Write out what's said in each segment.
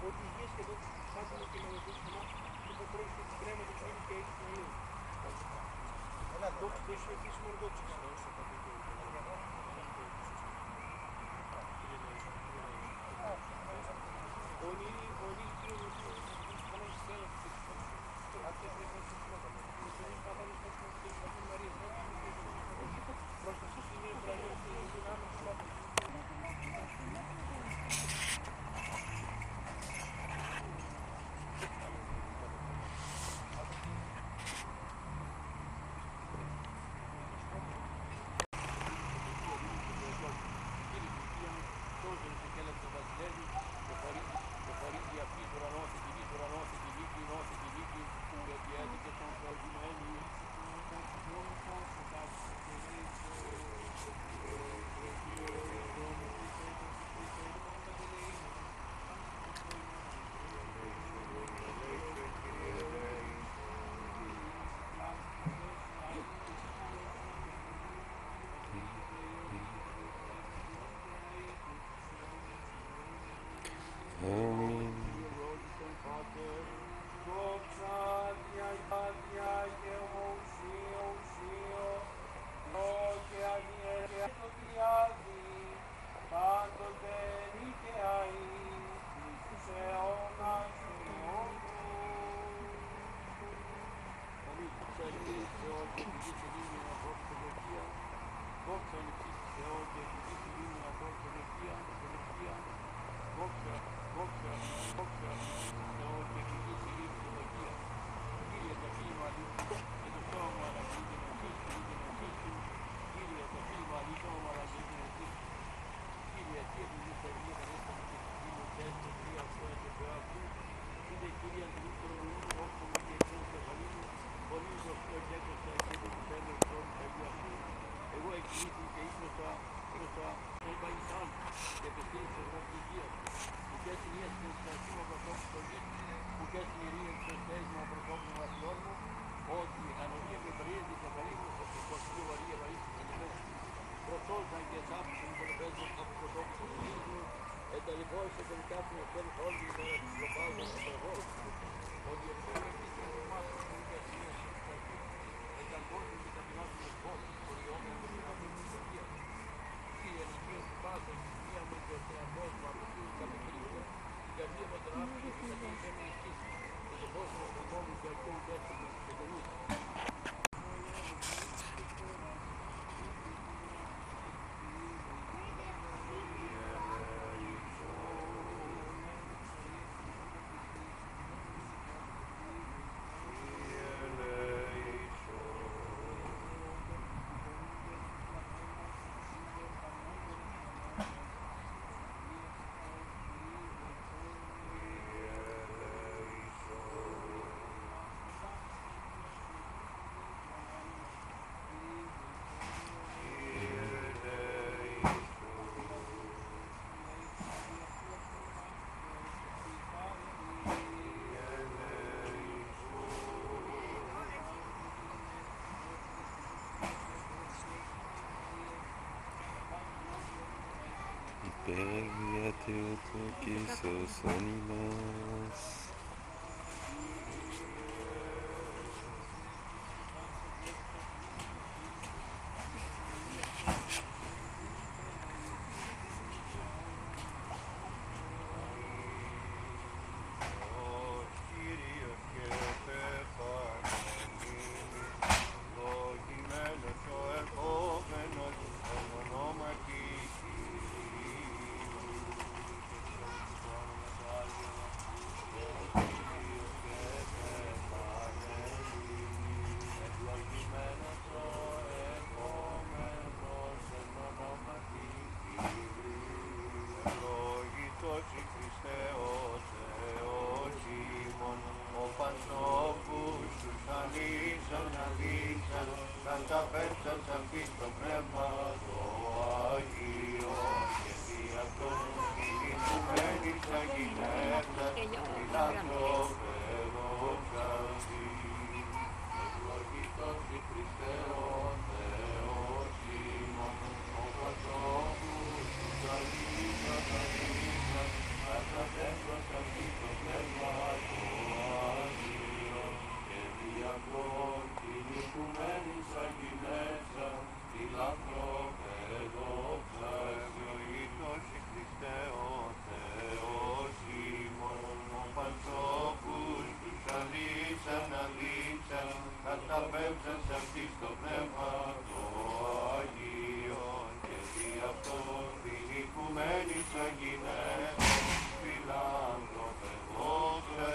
Ό,τι υγεία σχεδόν φάζουμε και μελετήσουμε το πετρέλαιο και την κρέμα του φίλου και έχει την αλλού. Το σου επίσημο ορδόξο. Oni Υπέρ και σώσον ημάς. ευλογημένης σαν γυναίκας, φιλάνθρωπε δόξα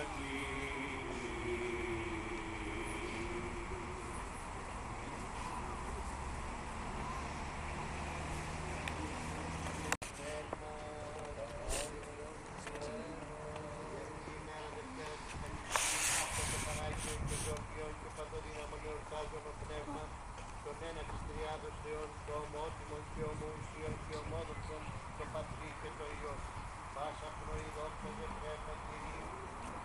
τον ένα της τριάδος Θεών, το ομότιμον και ομοουσίον και ομόδοξον, το Πατρί και το Υιό. Πάσα πνοή δόξα και πνεύμα Κυρίου,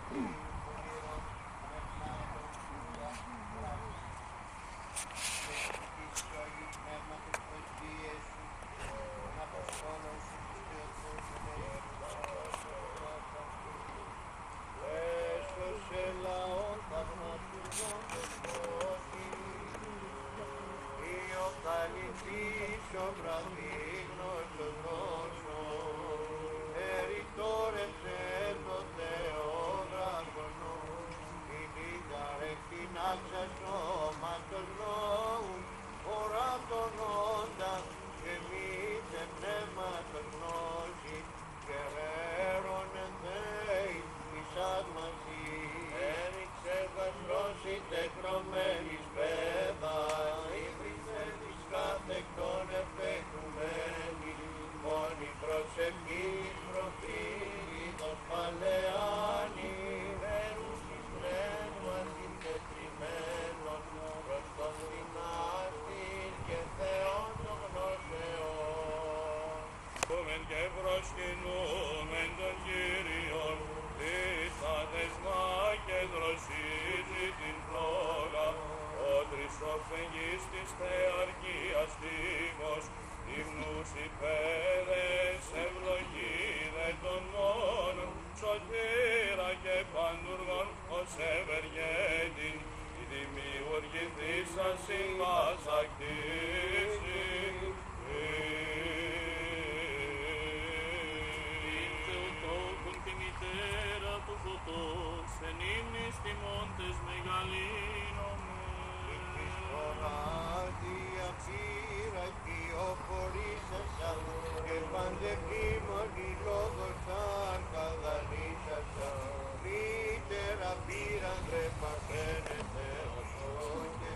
Κυρίου πονήρων, με πλάτων, κούλα, πράξης. Και ευτυχής και ο Αγίου Πνεύματος πρεσβείες σου, των Αποστόλων σου, τους Θεοτρούς έσωσε λαόν θαυματουργών καλυφθείς ο βραδίγνος ο δρόσος, ερητόρεψε το Θεό δράκονο, η λίγα ρεκτινάξα σώματος νόου, ορατών όντα, και μήτε πνεύματος γνώση, και έρων ενθέη της άτμασης, έριξε βασρώση τεκρωμένης πέδα, κατεκτών εφεκουμένη, μόνη προσευχής προφήτητος παλαιάνη, βέρουσις πνεύμα συντετριμένων, προς τον δυνάστην και Θεόν των γνώσεων. Κόμεν και προσκυνούμεν τον Κύριον, εις τα δεσμά και δροσίζει την φλόγα, ο τρισοφεγγής της θεαρκίας τίμος, ύμνους υπέρες ευλογίδε των μόνων, σωτήρα και παντουργών ως ευεργέτην, η δημιουργηθήσαν συμβάς ακτήσει. Την Θεοτόκον τη μητέρα του φωτός, εν ύμνης τιμώντες μεγαλύνομαι. Διαπήρα κυοφορήσασα και παντεπίμονη λόγος αρκαδαλήσασα, μήτερα πήραν ρε παθαίνετε οσότε,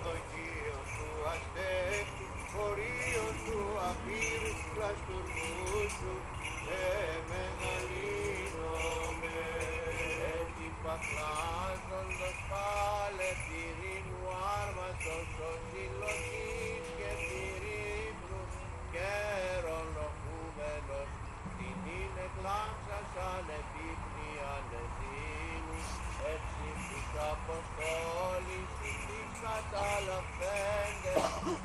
δοκίον του αστέκου, χωρίον του απείρους πλαστουργούς σου, μεγαλύνομαι. Έτσι πακλάζοντας πάλε πυρήνου άρματος ο συλλογής και πυρύπνου καιρολογούμενος, την είναι κλάμψα σαν επίπνη ανεδίνου, έτσι τους Αποστόλης τους καταλαβαίνετε,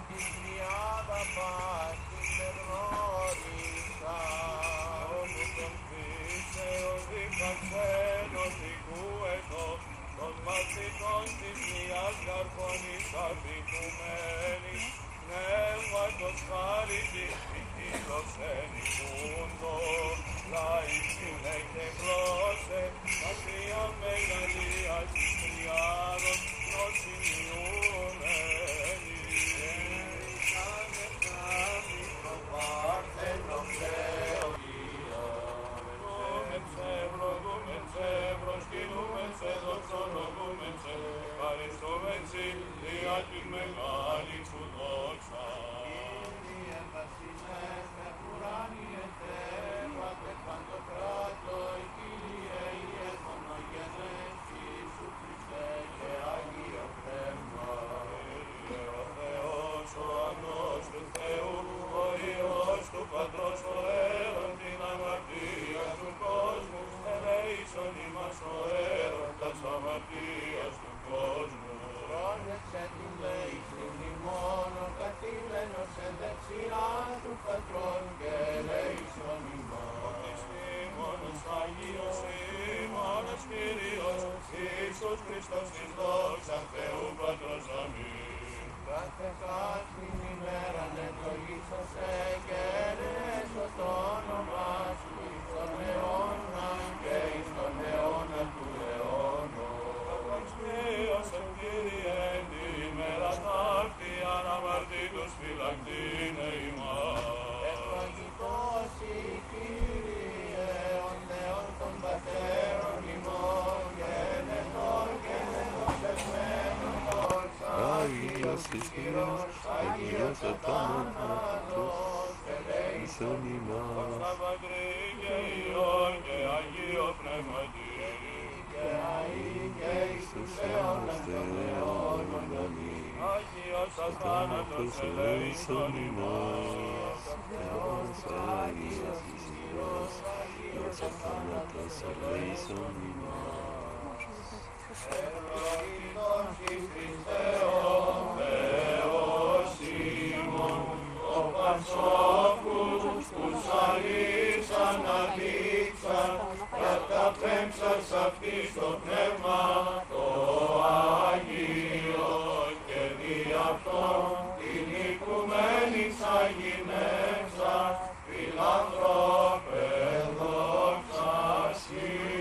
την τριάδα πάσης με γνώρισα. Όμως τον φύσεως δικασμένος οικούετο, των μαθητών της μιας καρπονής αφικουμένης, πνεύματος χάριτης ποικίλος ενικούντο, λαϊκίνε και γλώσσε, πατρία μεγαλείας της τριάδος νοσημιούμενη. Ευλογούμεν σε, προσκυνούμεν σε, δοξολογούμεν σε, ευχαριστούμεν σε, δια την μεγάλη σου δόξα. Κύριε βασιλές με ουράνιε Θεέ, παντοκράτω, Κύριε Ιες μονογενές, Ιησού Χριστέ και Άγιο Πνεύμα. Κύριε ο Θεός, ο αγνός του Θεού, ο Υιός του Πατρός, ο έρων την αμαρτία του κόσμου, ελέησον ημάς ο έρωτας αμαρτίας του κόσμου. Φρόνεξε την λέησιν ημώνων, καθήλενος εν δεξιά του Πατρών και ελέησον ημών. Μόνος Άγιος ημώνος Κύριος, Ιησούς Χριστός εις δόξα Θεού Πατρός αμήν. Κάθε την ημέραν ευλογήσασε και ελέησο το όνομά σου εις τον αιώνα και εις τον αιώνα του αιώνος. Αξίωσον Κύριε την ημέρα ταύτη, αναμαρτήτως φυλακτήνε ημάς. Ευλογητός τα θανάτους ίσον ημάς. Πατρί και Υιόν και Αγίο Πνεύματι, Ιησούς Θεός Θεόν αμήν. Άγιος Ο θάνατος ελέησον ημάς. Θεός Αγίας Ιησούς, Θεός ο θάνατος ελέησον ημάς. Καταπέμψας αυτής το πνεύμα το Αγίο και δι' αυτόν την οικουμένης αγινεύσας φιλανθρώπε δόξα σοι.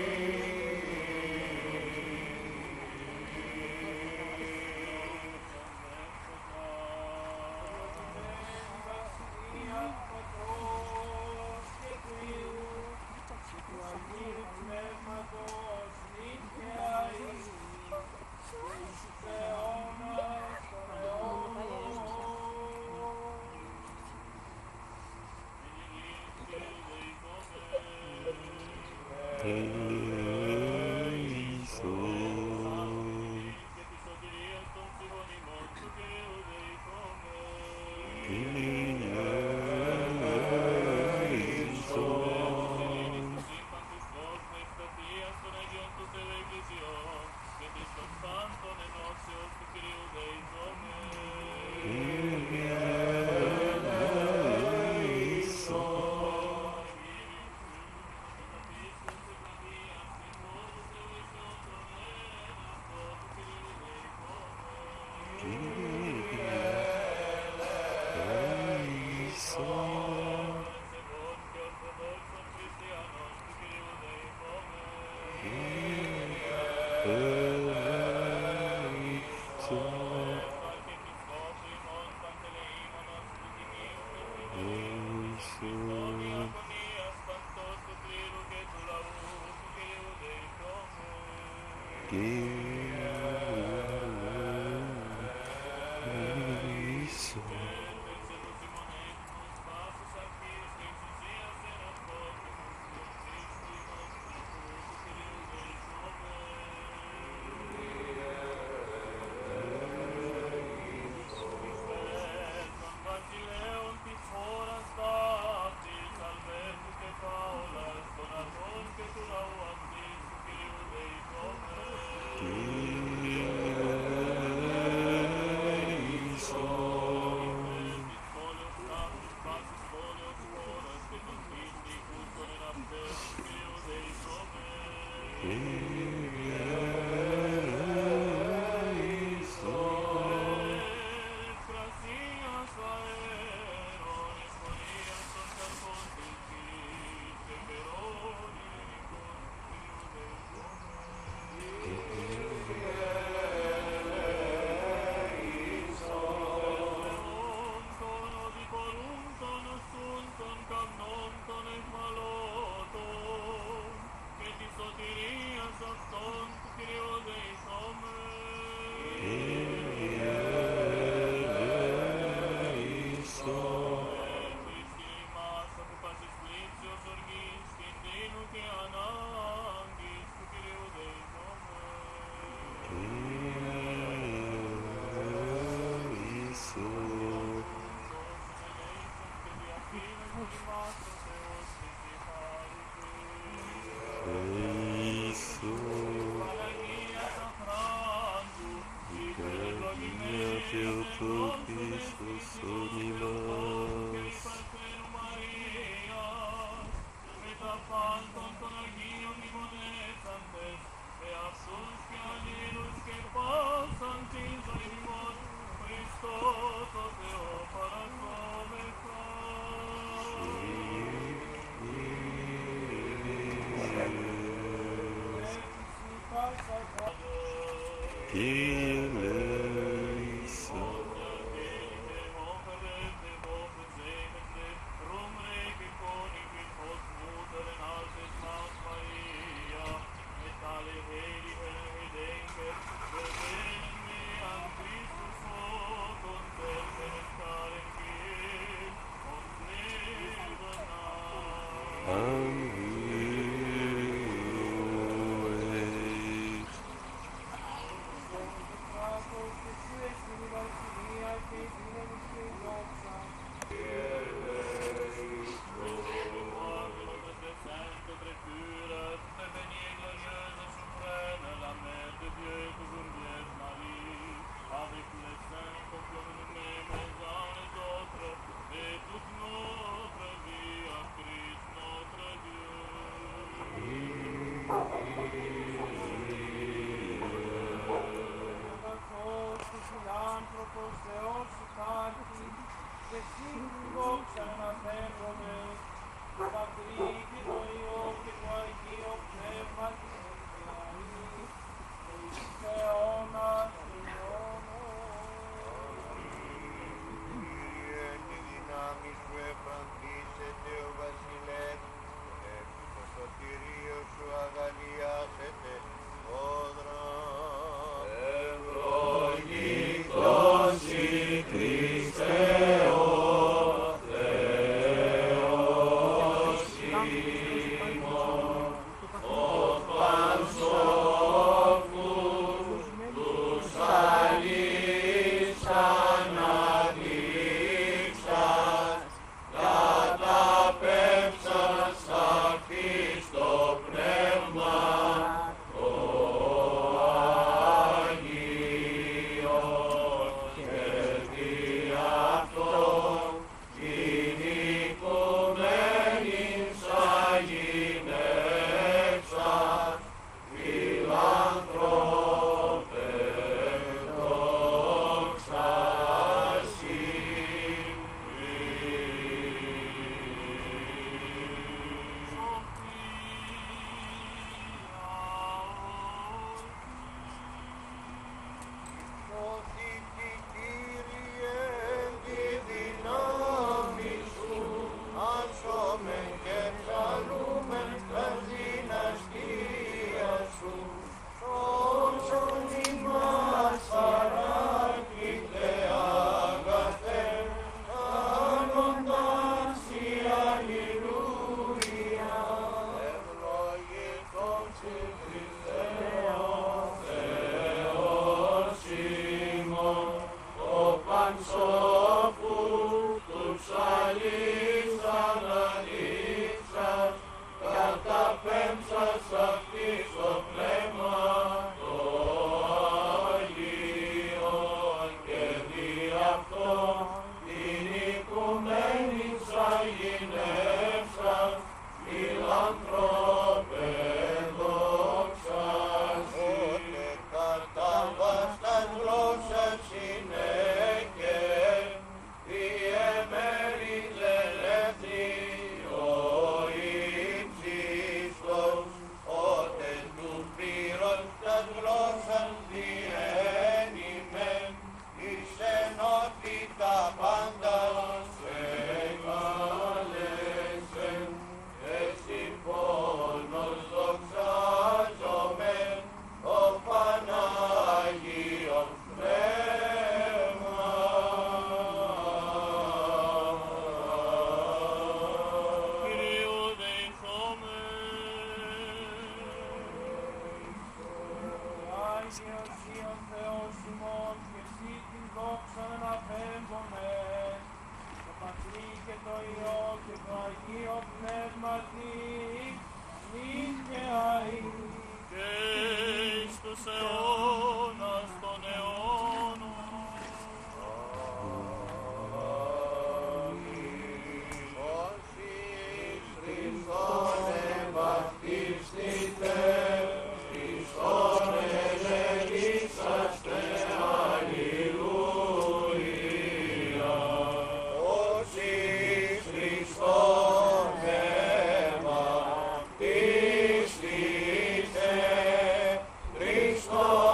Χριστός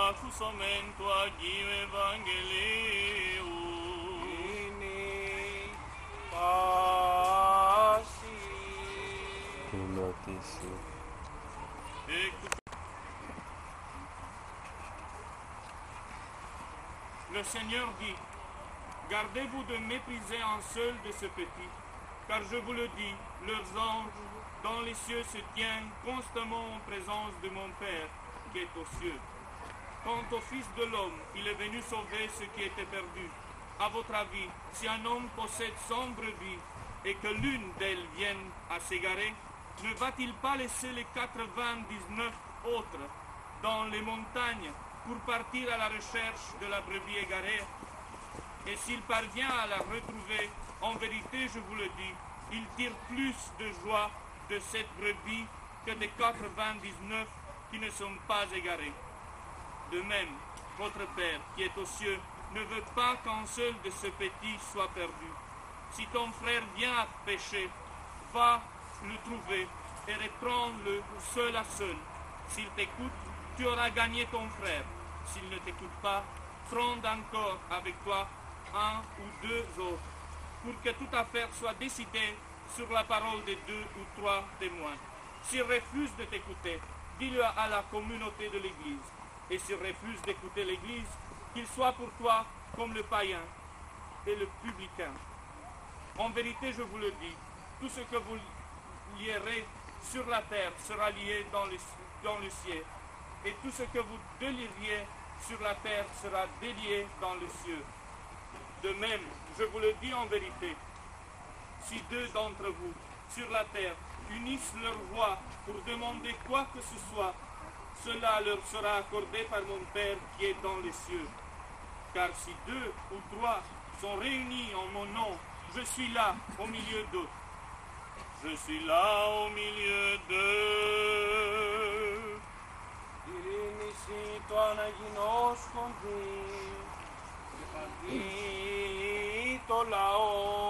Ακούσομεν του Αγίου Ευαγγελίου. Le Seigneur dit, gardez-vous de mépriser un seul de ce petit, car je vous le dis, leurs anges dans les cieux se tiennent constamment en présence de mon Père qui est aux cieux. Quant au Fils de l'homme, il est venu sauver ce qui était perdu. À votre avis, si un homme possède 100 brebis et que l'une d'elles vienne à s'égarer, ne va-t-il pas laisser les 99 autres dans les montagnes pour partir à la recherche de la brebis égarée? Et s'il parvient à la retrouver, en vérité, je vous le dis, il tire plus de joie de cette brebis que des 99 qui ne sont pas égarés. De même, votre Père qui est aux cieux ne veut pas qu'un seul de ce petit soit perdu. Si ton frère vient à pécher, va le trouver et reprends-le seul à seul. S'il t'écoute, tu auras gagné ton frère. S'il ne t'écoute pas, prends encore avec toi un ou deux autres, pour que toute affaire soit décidée sur la parole de 2 ou 3 témoins. S'il refuse de t'écouter, dis-le à la communauté de l'Église. Et s'il refuse d'écouter l'Église, qu'il soit pour toi comme le païen et le publicain. En vérité, je vous le dis, tout ce que vous lierez sur la terre sera lié dans le ciel, et tout ce que vous délieriez sur la terre sera délié dans les cieux. De même, je vous le dis en vérité, si 2 d'entre vous, sur la terre, unissent leur voix pour demander quoi que ce soit, cela leur sera accordé par mon Père qui est dans les cieux. Car si 2 ou 3 sont réunis en mon nom, je suis là au milieu d'eux. Je suis là au milieu d'eux. Ειρήνηση το αναγινώσκοντι και παντή το λαό.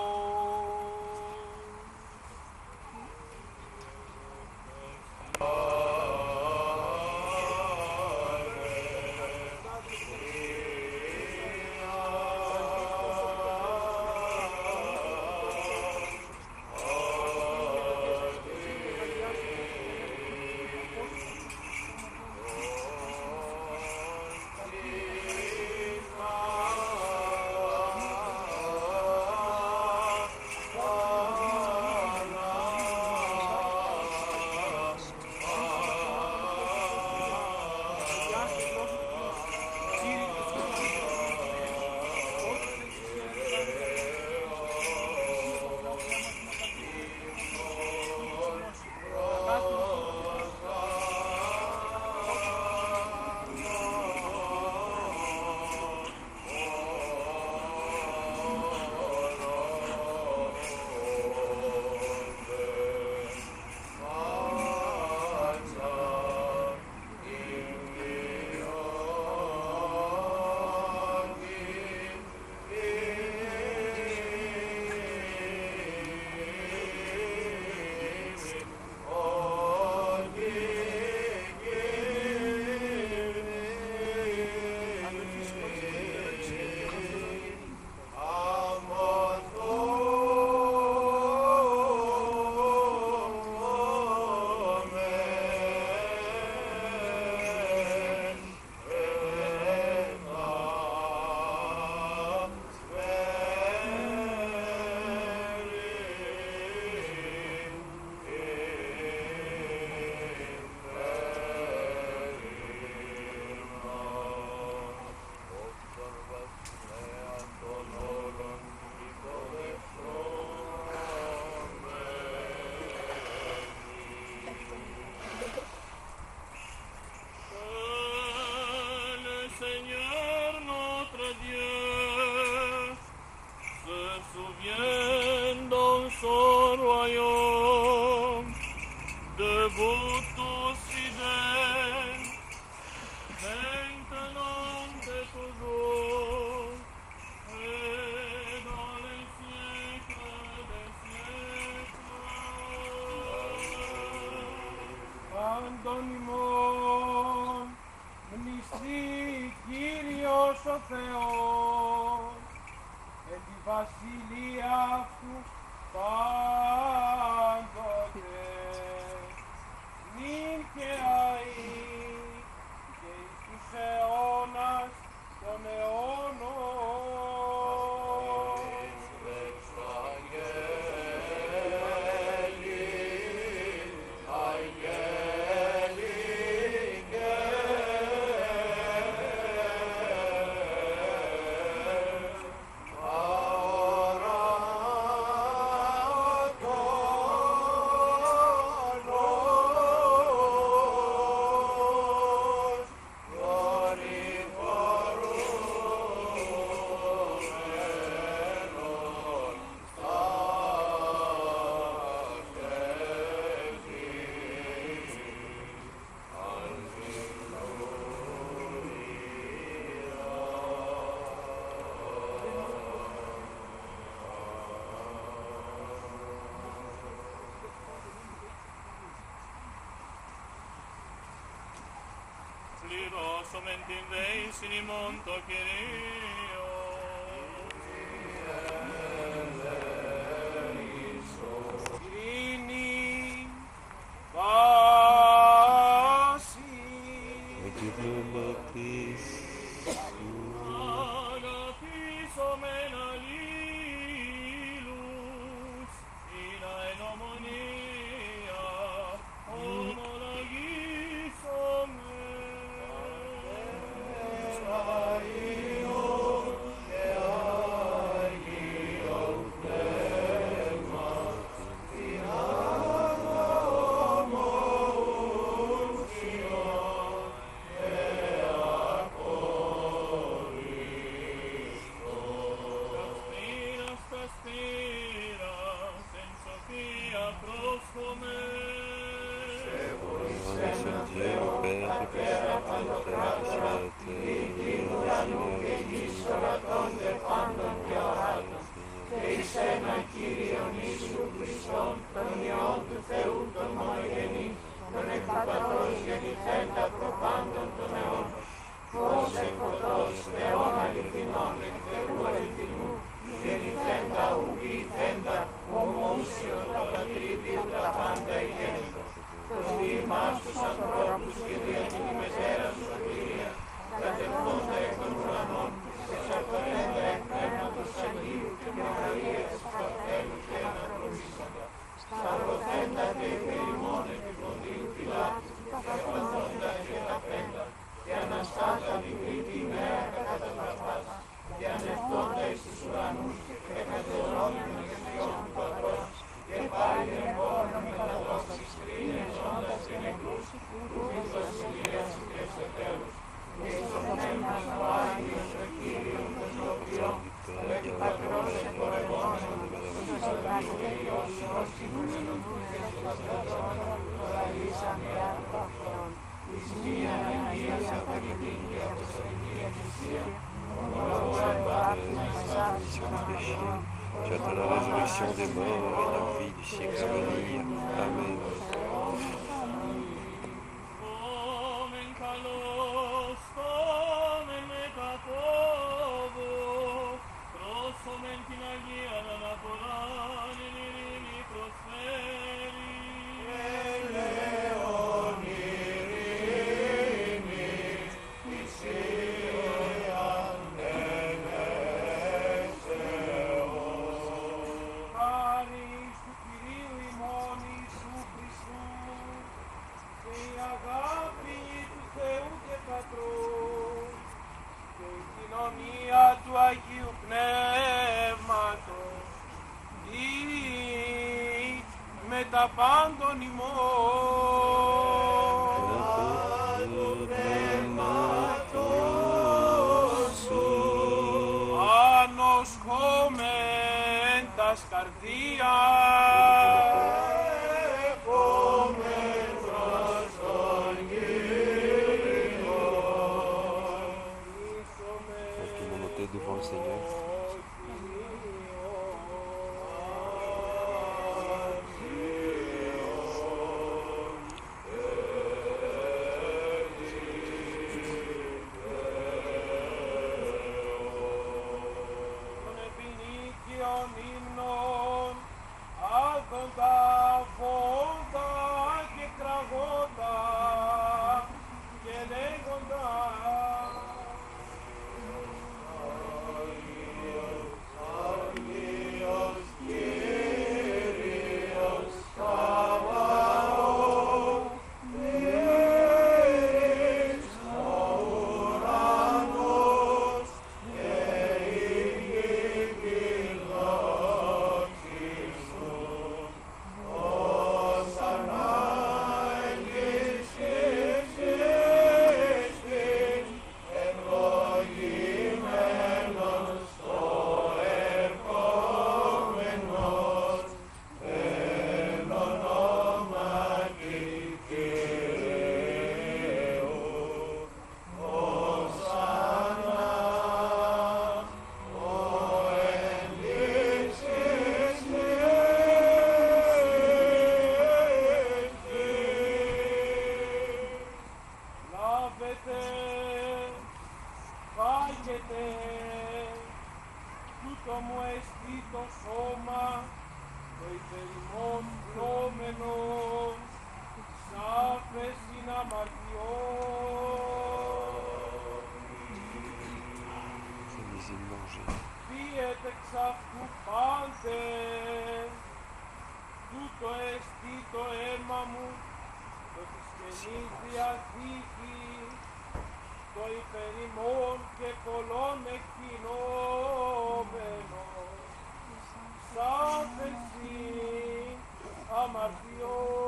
ο Θεός, εν τη βασιλεία αυτού πάντοτε, νυν και αεί, και εις τους αιώνας των αιώνων. Πληρώσομεν την δέησιν ημών το Κυρίο. Ειρήνη, πάση, Αγαπήσομεν αλλήλους, ειν εν ομονία ομολογήσομεν. J'attends la résurrection des morts et la vie du siècle à venir. Amen. Omen kalos, omen μεταπόβο, πρόσωμεν την Αγία αναποράν, εν ειρήνη προσφέρει. Ελέον ειρήνη, θυσίαν χάρις του Κυρίου ημών Ιησού Χριστού και η αγάπη του Θεού και Πατρού και η κοινωνία του Αγίου Πνεύματος ή με τα πάντων ημών. Ανοσχόμεν τας καρδίας devant le Seigneur. λέγεται, τούτο μου εστί το σώμα, το υπερημών πλώμενο, σάφες είναι αμαρτιών. Fais-les manger. Φύεται εξ αυτού πάντες, τούτο εστί το αίμα μου, το της Καινής Διαθήκης, το υπερημών και πολλών εκκοινόμενο, σάφες είναι αμαρτιών.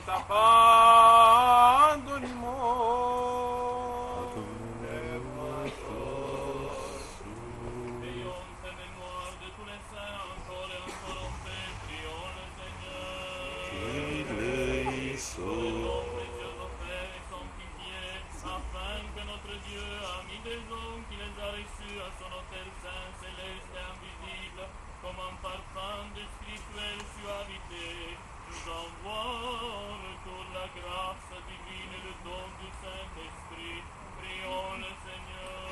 Τα πάντων ημών. Afin que notre Dieu a mis des hommes qui les a reçus à son autel saint, céleste et invisible, comme un parfum de spirituelle suavité, nous envoie en retour la grâce divine et le don du Saint-Esprit. Prions le Seigneur.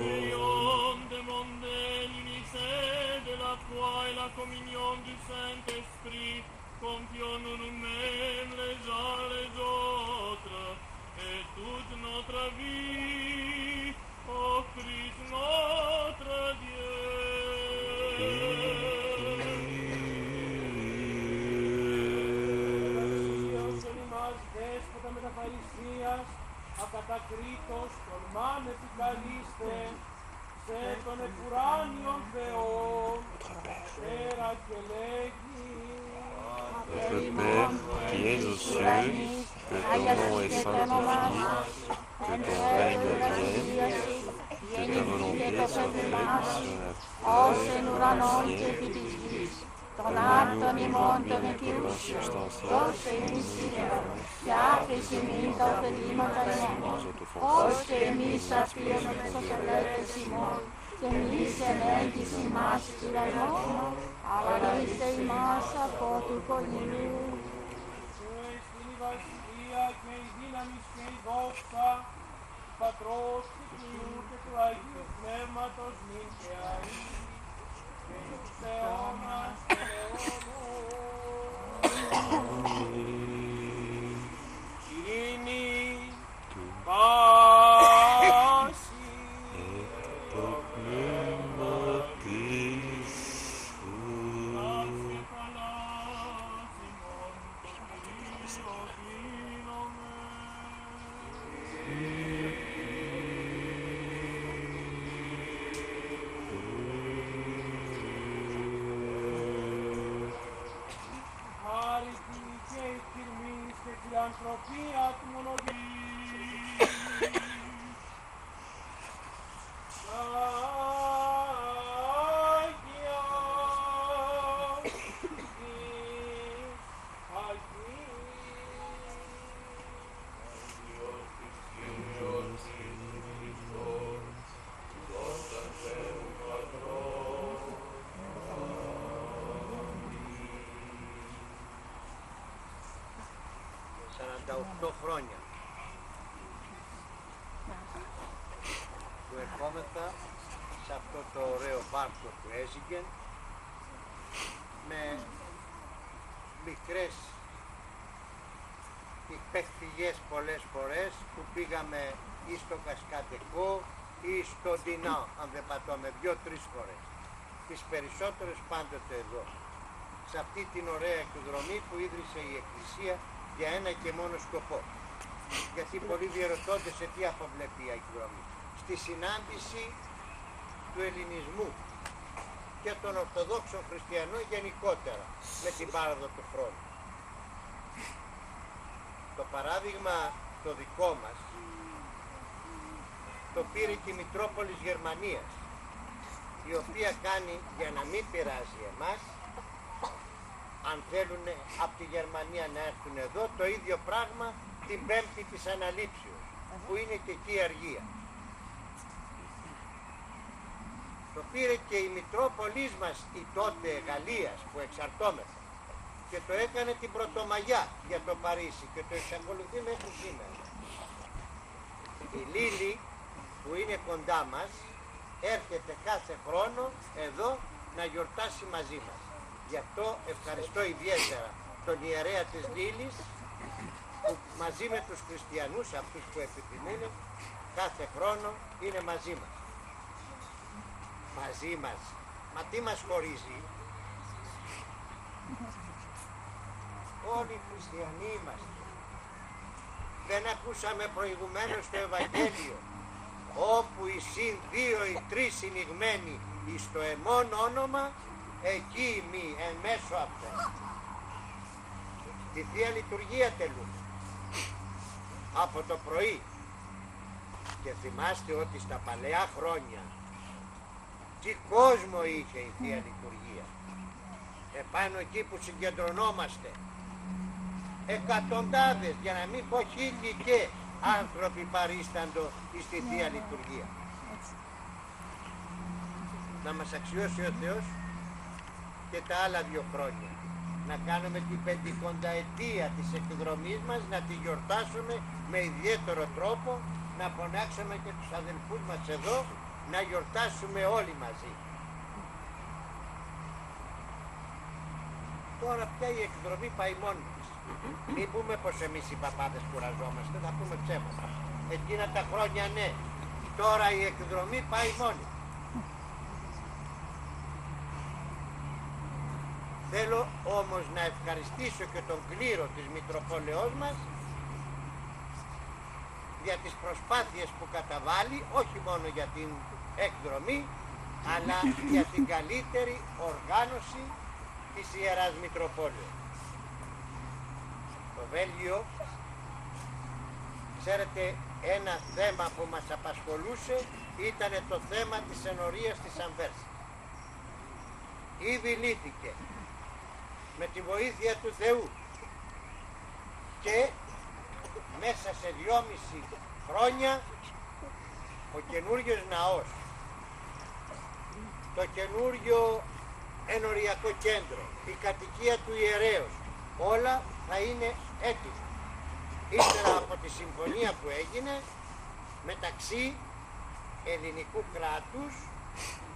Prions demander l'unité de la foi et la communion du Saint-Esprit. Confions-nous nous-mêmes les uns les autres et toute notre vie au Christ notre Dieu. Δέσποτα μεταφαρισίας, ακατακρίτως τολμάν επικαλείστε, σε τον επουράνιον Θεόν, Πατέρα και λέγει. Notre Père qui es aux cieux, que ton nom est sanctifié, que ton règne vienne, que ta volonté soit faite sur la terre comme au ciel. Donne-nous aujourd'hui notre pain substantiel, pardonne-nous nos offenses, και εμείς αφήνουμε τους ελεύθερους ημών, και εμείς ενέγγις ημάς τυραννών, αγαρίστε ημάς από του πονηρού. Στην η βασιλεία και η δύναμη και η δόξα, του Πατρός και του Υιού και του Αγίου Πνεύματος νυν και αεί, και εις τους αιώνας των αιώνων. Ειρήνη, πάση, το πνεύμα της σου. χάρητη και η τιμής και φιλανθρωπία του μονογενή. Χρόνια που ερχόμεθα σε αυτό το ωραίο πάρκο του Έζιγγεν με μικρές υπεκφυγές πολλές φορές που πήγαμε ή στο Κασκατεκό ή στο Ντινά, αν δεν πατώμε, 2-3 φορές. Τις περισσότερες πάντοτε εδώ. Σε αυτή την ωραία εκδρομή που ίδρυσε η Εκκλησία για ένα και μόνο σκοπό. Γιατί πολλοί διερωτώνται σε τι αποβλέπει η εκδρομή. Στη συνάντηση του ελληνισμού και των Ορθοδόξων Χριστιανών γενικότερα με την πάροδο του χρόνου. Το παράδειγμα το δικό μας το πήρε και η Μητρόπολης Γερμανίας, η οποία κάνει, για να μην πειράζει εμάς, αν θέλουν από τη Γερμανία να έρθουν εδώ, το ίδιο πράγμα την Πέμπτη της Αναλήψεως, που είναι και εκεί η αργία. Το πήρε και η Μητρόπολης μας, η τότε Γαλλίας, που εξαρτώμεθα, και το έκανε την Πρωτομαγιά για το Παρίσι και το εξακολουθεί μέχρι σήμερα. Η Λίλη, που είναι κοντά μας, έρχεται κάθε χρόνο εδώ να γιορτάσει μαζί μας. Γι' αυτό ευχαριστώ ιδιαίτερα τον ιερέα της Λίλης, που μαζί με τους χριστιανούς, αυτούς που επιθυμούν, κάθε χρόνο είναι μαζί μας. Μαζί μας. Μα τι μας χωρίζει? Όλοι οι χριστιανοί είμαστε. Δεν ακούσαμε προηγουμένως το Ευαγγέλιο, όπου οι συν 2 ή 3 συνηγμένοι εις το εμόν όνομα, εκεί μη εν μέσω αυτών. Τη Θεία Λειτουργία τελούμε από το πρωί. Και θυμάστε ότι στα παλαιά χρόνια τι κόσμο είχε η Θεία Λειτουργία. Επάνω εκεί που συγκεντρωνόμαστε εκατοντάδες, για να μην πω χίλιοι και άνθρωποι παρίσταντο στη Θεία Λειτουργία. Να μας αξιώσει ο Θεός και τα άλλα 2 χρόνια. Να κάνουμε την 50ετία της εκδρομής μας, να τη γιορτάσουμε με ιδιαίτερο τρόπο, να φωνάξουμε και τους αδελφούς μας εδώ, να γιορτάσουμε όλοι μαζί. Τώρα πια η εκδρομή πάει μόνη της. Μην πούμε πως εμείς οι παπάδες κουραζόμαστε, θα πούμε ψέματα. Εκείνα τα χρόνια ναι. Τώρα η εκδρομή πάει μόνη. Θέλω όμως να ευχαριστήσω και τον κλήρο της Μητροπόλεως μας για τις προσπάθειες που καταβάλει, όχι μόνο για την εκδρομή, αλλά για την καλύτερη οργάνωση της Ιεράς Μητροπόλεως. Το Βέλγιο, ξέρετε, ένα θέμα που μας απασχολούσε ήταν το θέμα της ενορίας της Αμβέρσης. Ήδη λύθηκε με τη βοήθεια του Θεού και μέσα σε 2,5 χρόνια ο καινούριος ναός, το καινούριο ενοριακό κέντρο, η κατοικία του ιερέως, όλα θα είναι έτοιμα. Ύστερα από τη συμφωνία που έγινε μεταξύ ελληνικού κράτους,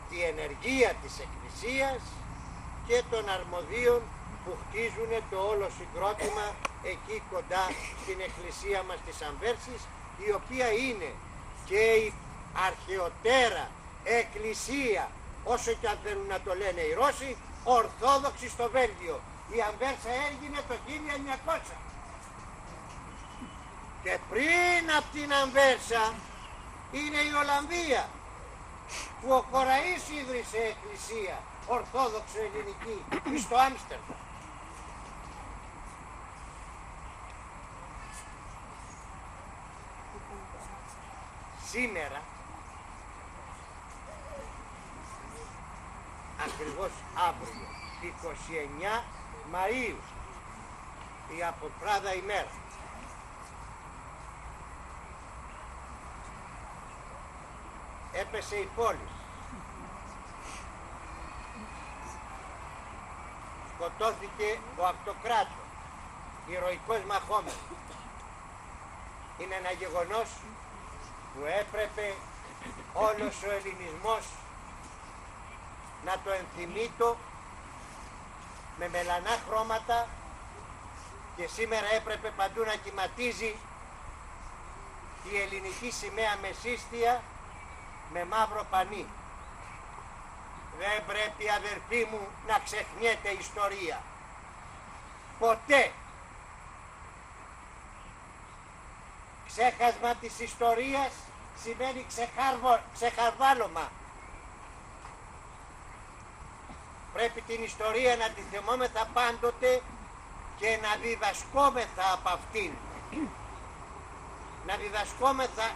τη ενεργεία της Εκκλησίας και των αρμοδίων που χτίζουν το όλο συγκρότημα εκεί κοντά στην εκκλησία μας της Αμβέρσης, η οποία είναι και η αρχαιοτέρα εκκλησία, όσο και αν θέλουν να το λένε οι Ρώσοι, ορθόδοξη στο Βέλγιο. Η Αμβέρσα έγινε το 1900. Και πριν από την Αμβέρσα είναι η Ολλανδία, που ο Κοραής ίδρυσε εκκλησία ορθόδοξο ελληνική στο Άμστερνταμ. Σήμερα, ακριβώς αύριο, 29 Μαΐου, η Αποφράδα ημέρα, έπεσε η πόλη. Σκοτώθηκε ο αυτοκράτορ, ηρωικός μαχόμενος. Είναι ένα γεγονός που έπρεπε όλος ο ελληνισμός να το ενθυμείτο με μελανά χρώματα και σήμερα έπρεπε παντού να κυματίζει η ελληνική σημαία μεσίστια με μαύρο πανί. Δεν πρέπει, αδερφοί μου, να ξεχνιέται η ιστορία. Ποτέ. Ξέχασμα της ιστορίας σημαίνει ξεχαρβάλωμα. Πρέπει την ιστορία να τη θυμόμεθα πάντοτε και να διδασκόμεθα από αυτήν. Να διδασκόμεθα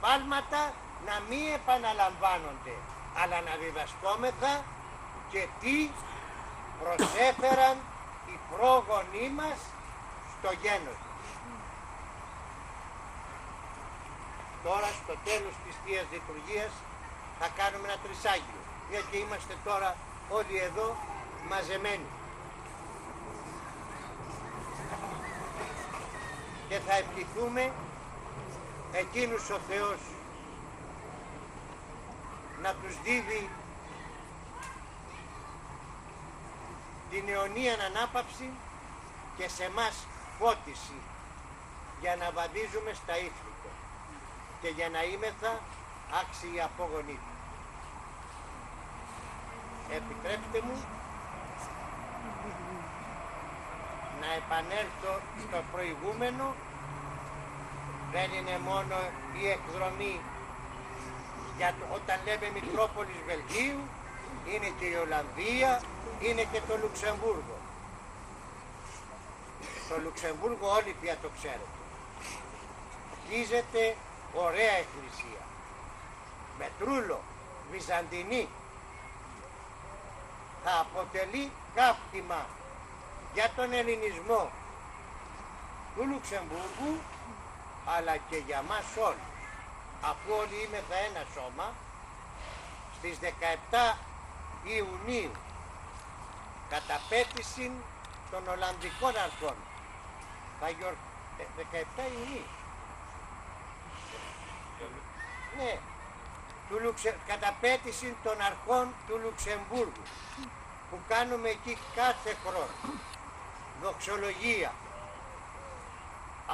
πάλματα να μην επαναλαμβάνονται, αλλά να διδασκόμεθα και τι προσέφεραν οι πρόγονοί μας στο γένος. Τώρα στο τέλος της Θείας Λειτουργίας θα κάνουμε ένα τρισάγιο, γιατί είμαστε τώρα όλοι εδώ μαζεμένοι. Και θα ευχηθούμε εκείνους ο Θεός να τους δίδει την αιωνίαν ανάπαυση και σε μας φώτιση για να βαδίζουμε στα ήθη του και για να είμεθα άξιοι απόγονοι του. Επιτρέψτε μου να επανέλθω στο προηγούμενο. Δεν είναι μόνο η εκδρομή για όταν λέμε Μητρόπολης Βελγίου, είναι και η Ολλανδία, είναι και το Λουξεμβούργο. Το Λουξεμβούργο όλοι πια το ξέρετε. Χτίζεται ωραία εκκλησία, με τρούλο, βυζαντινή. Θα αποτελεί κάптημα για τον ελληνισμό του Λουξεμβούργου, αλλά και για μας όλους. Αφού όλοι είμεθα ένα σώμα, στις 17 Ιουνίου κατά πέτηση των Ολλανδικών αρχών θα 17 Ιουνίου, ναι, κατά πέτηση των αρχών του Λουξεμβούργου, που κάνουμε εκεί κάθε χρόνο δοξολογία,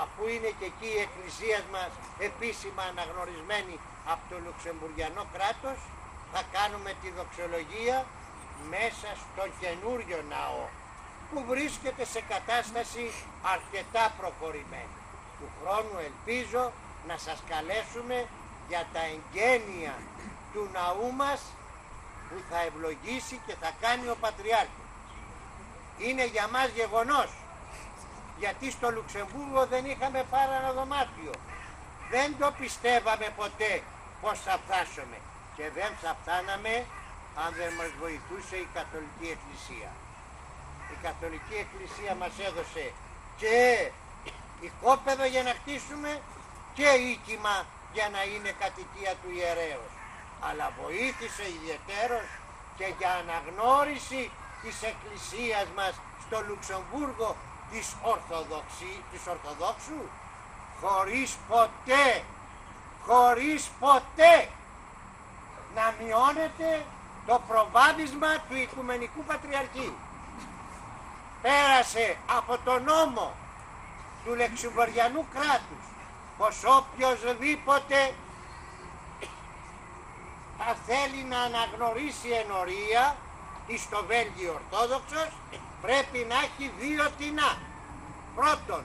αφού είναι και εκεί η εκκλησία μας επίσημα αναγνωρισμένη από το Λουξεμβουργιανό κράτος, θα κάνουμε τη δοξολογία μέσα στο καινούριο ναό, που βρίσκεται σε κατάσταση αρκετά προχωρημένη. Του χρόνου ελπίζω να σας καλέσουμε για τα εγγένεια του ναού μας, που θα ευλογήσει και θα κάνει ο Πατριάρχης. Είναι για μας γεγονός, γιατί στο Λουξεμβούργο δεν είχαμε πάρει ένα δωμάτιο. Δεν το πιστεύαμε ποτέ πως θα φτάσουμε, και δεν θα φτάναμε αν δεν μας βοηθούσε η Καθολική Εκκλησία. Η Καθολική Εκκλησία μας έδωσε και οικόπεδο για να χτίσουμε και οίκημα για να είναι κατοικία του ιερέως, αλλά βοήθησε ιδιαιτέρως και για αναγνώριση της Εκκλησίας μας στο Λουξεμβούργο της Ορθοδόξου, χωρίς ποτέ να μειώνεται το προβάδισμα του Οικουμενικού Πατριαρχείου. Πέρασε από τον νόμο του Λεξιμβουργιανού κράτους πως οποιοσδήποτε θα θέλει να αναγνωρίσει ενορία εις το Βέλγιο Ορθόδοξος, πρέπει να έχει δύο τινά. Πρώτον,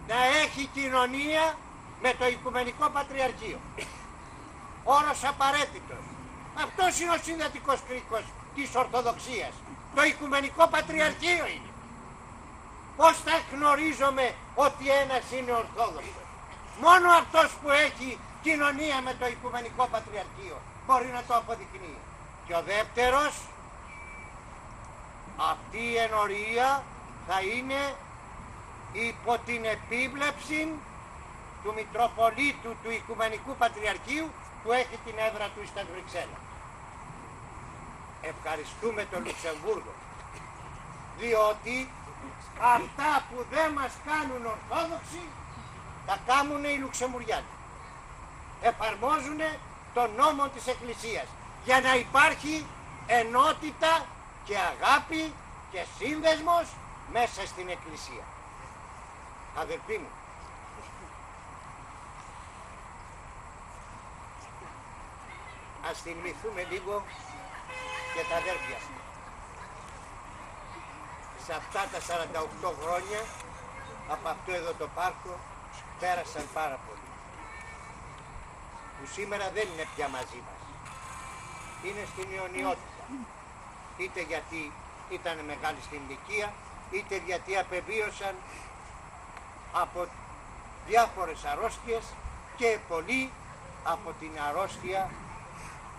να έχει κοινωνία με το Οικουμενικό Πατριαρχείο. Όρος απαραίτητος. Αυτός είναι ο συνδετικός κρίκος της Ορθοδοξίας. Το Οικουμενικό Πατριαρχείο είναι. Πώς θα γνωρίζουμε ότι ένας είναι Ορθόδοξος? Μόνο αυτός που έχει κοινωνία με το Οικουμενικό Πατριαρχείο μπορεί να το αποδεικνύει. Και ο δεύτερος, αυτή η ενορία θα είναι υπό την επίβλεψη του Μητροπολίτου του Οικουμενικού Πατριαρχείου, που έχει την έδρα του στα Βρυξέλλα. Ευχαριστούμε τον Λουξεμβούργο, διότι αυτά που δεν μας κάνουν Ορθόδοξοι τα κάνουν οι Λουξεμβουργιάνοι. Εφαρμόζουν τον νόμο της Εκκλησίας για να υπάρχει ενότητα και αγάπη και σύνδεσμος μέσα στην Εκκλησία. Αδελφοί μου, ας θυμηθούμε λίγο και τα αδέρφια. Σε αυτά τα 48 χρόνια από αυτό εδώ το πάρκο πέρασαν πάρα πολύ. Που σήμερα δεν είναι πια μαζί μας. Είναι στην αιωνιότητα. Είτε γιατί ήταν μεγάλη στην ηλικία, είτε γιατί απεβίωσαν από διάφορες αρρώστιες και πολλοί από την αρρώστια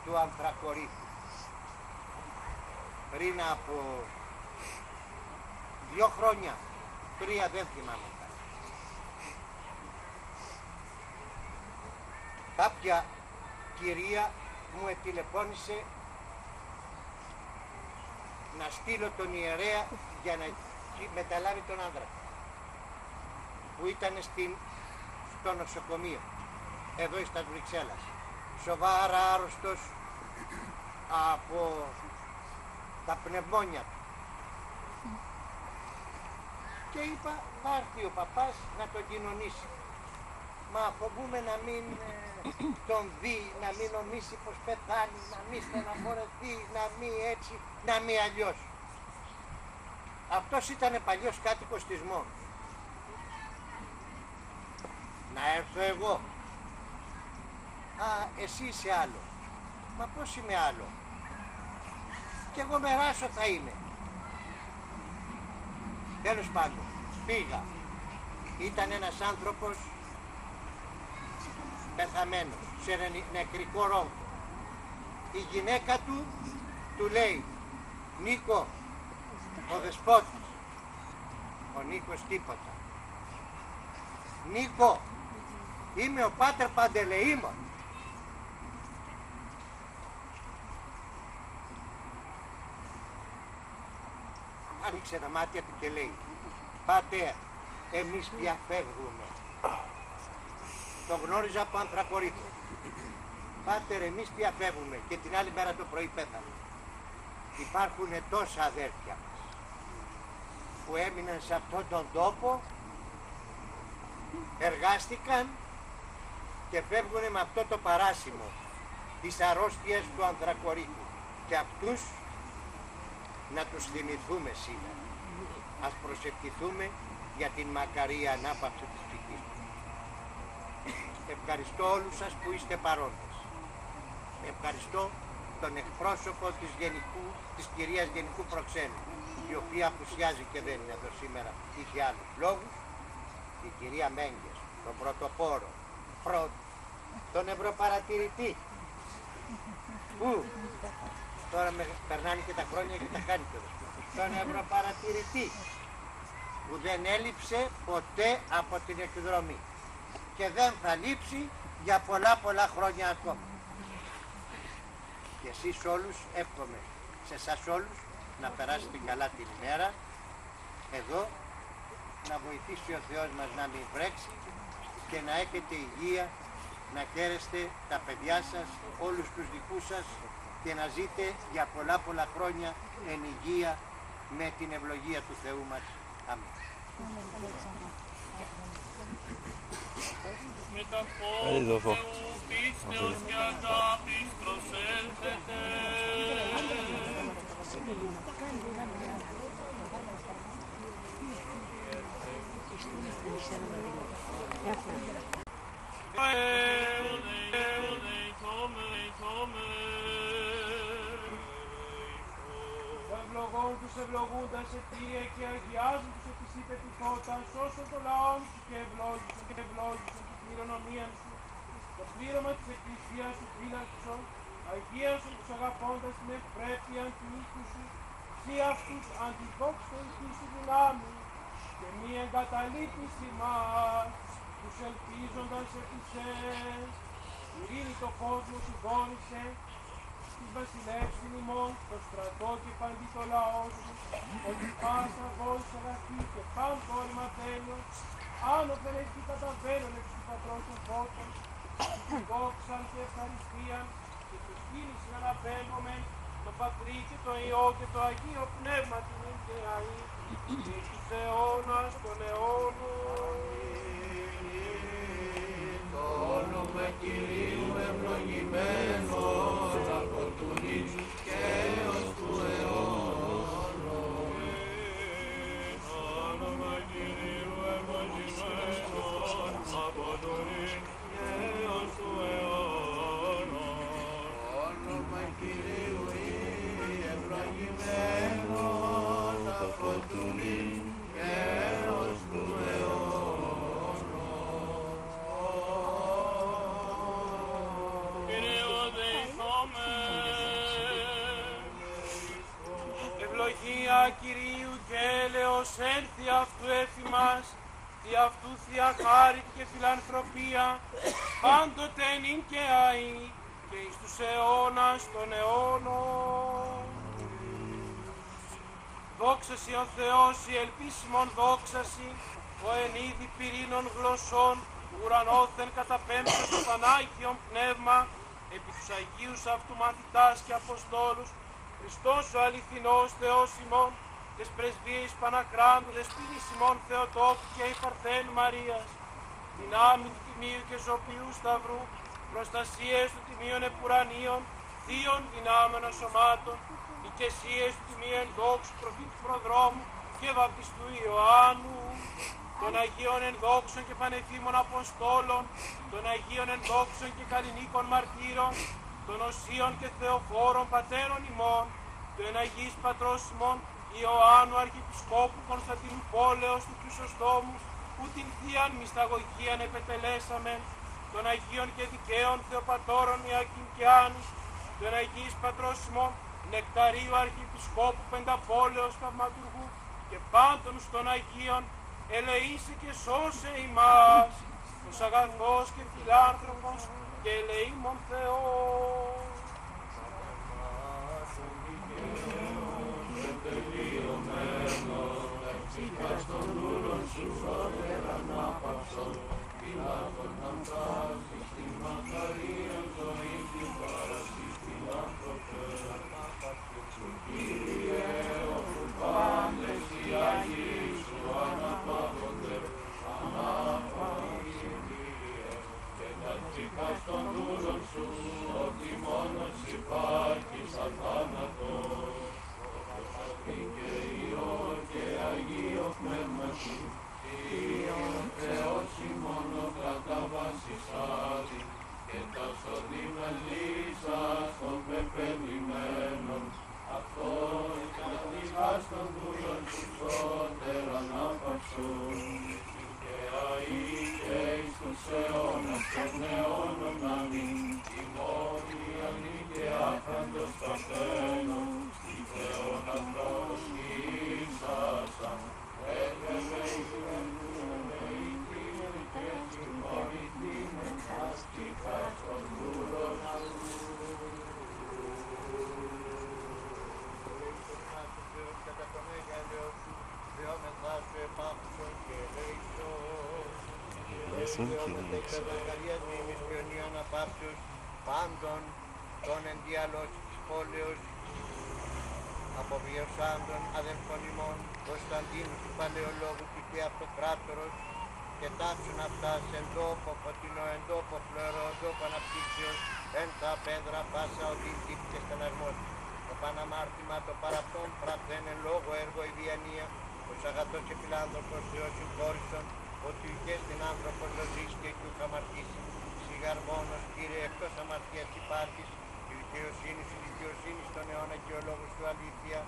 του ανθρακορίθου. Πριν από 2 χρόνια, 3 δεν θυμάμαι. Κάποια κυρία μου τηλεφώνησε να στείλω τον ιερέα για να μεταλάβει τον άντρα που ήταν στο νοσοκομείο εδώ στα Βρυξέλλας, σοβαρά άρρωστος από τα πνευμόνια του, και είπα να έρθει ο παπάς να τον κοινωνήσει. Μα φοβούμαι να μην τον δει, να μην νομίσει πως πεθάνει, να μην στεναχωρεθεί, να μην έτσι, να μην αλλιώς. Αυτός ήταν παλιός κάτοικος της Μόνος. Να έρθω εγώ. Α, εσύ είσαι άλλο. Μα πώς είμαι άλλο? Κι εγώ μεράσω θα είμαι. Τέλος πάντων, πήγα. Ήταν ένας άνθρωπος πεθαμένος, σε νεκρικό ρόμβο. Η γυναίκα του λέει, Νίκο, ο δεσπότης. Ο Νίκος τίποτα. Νίκο, είμαι ο Πάτερ Παντελεήμων. Άνοιξε τα μάτια του και λέει, Πάτερ, εμείς πια φεύγουμε. Το γνώριζα από ανθρακορίθο. Πάτερ, εμείς πια φεύγουμε. Και την άλλη μέρα το πρωί πέθανε. Υπάρχουν τόσα αδέρφια μας που έμειναν σε αυτόν τον τόπο, εργάστηκαν και φεύγουν με αυτό το παράσημο της αρρώστιας του ανθρακορίθου. Και αυτούς να τους θυμηθούμε σήμερα. Ας προσευχηθούμε για την μακαρία ανάπαυση της ψυχής του. Ευχαριστώ όλους σας που είστε παρόντες. Ευχαριστώ τον εκπρόσωπο της κυρίας Γενικού Προξένου, η οποία απουσιάζει και δεν είναι εδώ σήμερα, είχε άλλους λόγους, η κυρία Μέγκες, τον πρωτοπόρο, τον Ευρωπαρατηρητή, που τώρα περνάνε και τα χρόνια και τα κάνει το τον Ευρωπαρατηρητή, που δεν έλειψε ποτέ από την εκδρομή και δεν θα λείψει για πολλά χρόνια ακόμα. Και εσείς όλους εύχομαι σε εσάς όλους να περάσετε καλά την ημέρα εδώ, να βοηθήσει ο Θεός μας να μην βρέξει και να έχετε υγεία, να χαίρεστε τα παιδιά σας, όλους τους δικούς σας και να ζείτε για πολλά χρόνια εν υγεία με την ευλογία του Θεού μας. Αμήν. Με τα φόβου Θεού πίστεως και αγάπης προσέλθετε. Ευλογών τους ευλογούντας αιτία και αγιάζουν τους επισύπετικότα, σώσον το λαό σου και ευλόγησον την κληρονομία σου, το πλήρωμα της εκκλησίας σου φύλαξον, αγίασον τους αγαπώντας την ευπρέπεια του οίκου σου, σύ αυτούς αντιδόξων σου δυνάμει, και μη εγκαταλείπεις ημάς, τους ελπίζοντας επισές, ειρήνη το κόσμο συγχώρησε, της βασιλεύς ημών, το στρατό και παντή το λαό σου, ότι πάσα βόλης αγαθή και παν κόρημα τέλειος, άνωθεν εκεί καταβαίνουν εξ του πατρός των φώτων, την δόξαν και ευχαριστίαν, και τους κίνησιν αναπέμπομεν, το Πατρί και το Υιό και το Αγίο Πνεύμα την Ιντεαή, και τους αιώνας των αιώνων. Το όνομα Κυρίου ευλογημένο. ευλογημένος από του νυν και ως του αιώνος. Κύριε δεηθόμεν. Ευλογία Κυρίου και έλεος έλθει αυτού εφημάς, δι' αυτού θεία χάρη και φιλανθρωπία, πάντοτε νυν και αεί, και εις τους αιώνας των αιώνων. Δόξασι ο Θεός, η ελπίσιμον δόξασι, ο εν είδη πυρήνων γλωσσών, ουρανόθεν καταπέμψε στο Πανάγιον Πνεύμα, επί τους Αγίους αυτού μαθητάς και Αποστόλους, Χριστός ο αληθινός Θεός ημών, τες πρεσβείες Πανακράντου, δεσποινής ημών Θεοτόκου και η Παρθένου Μαρίας, δυνάμει του Τιμίου και Σωπιού Σταυρού, προστασίες του Τιμίων Επουρανίων, θείων δυνάμενων σωμάτων, οικεσίες του Τιμίου Ενδόξου προφήτου Προδρόμου και βαπτιστού Ιωάννου, των Αγίων Ενδόξων και Πανεφήμων Αποστόλων, των Αγίων Ενδόξων και Καλλινίκων Μαρτύρων, των Οσίων και Θεοφόρων Πατέρων ημών, του Εναγής Πατρός ημών Ιωάννου Αρχιεπισκόπου Κωνσταντίνου Πόλεως του Χρυσοστόμου, που την Θείαν Μυσταγωγίαν επετελέσαμεν, των Αγίων και Δικαίων Θεοπατώρων Ιακήμ και Άννης, του Εναγής Πατρός ημών Νεκταρίου Αρχιεπισκόπου Πενταπόλεως Θαυματουργού και πάντων των Αγίων, ελεήσε και σώσε ημάς, ως αγαθός και φιλάνθρωπος και ελεήμων Θεός. Πάντων των ενδιαλός της πόλεως, αποβιωσάντων αδελφών ημών, Κωνσταντίνου του Παλαιολόγου του και Αυτοκράτορος, και τάξουν αυτά εν τόπο φωτεινό, εν τόπο φλερό, εν τόπο αναπτύξεως, εν τα πέδρα πάσα οδύτητη και στεναρμός. Το παναμάρτημα το παραπτών πρακτέν εν λόγω έργο η διανία, ως αγατός και φιλάνθρωπος Θεός συγχώρησον, ότι και στην άνθρωπον λογής και του χαμαρτήσει. Σιγαρμόνος, Κύριε, εκτός αμαρτίας υπάρχεις, η δικαιοσύνη στον αιώνα και ο λόγος του αλήθεια,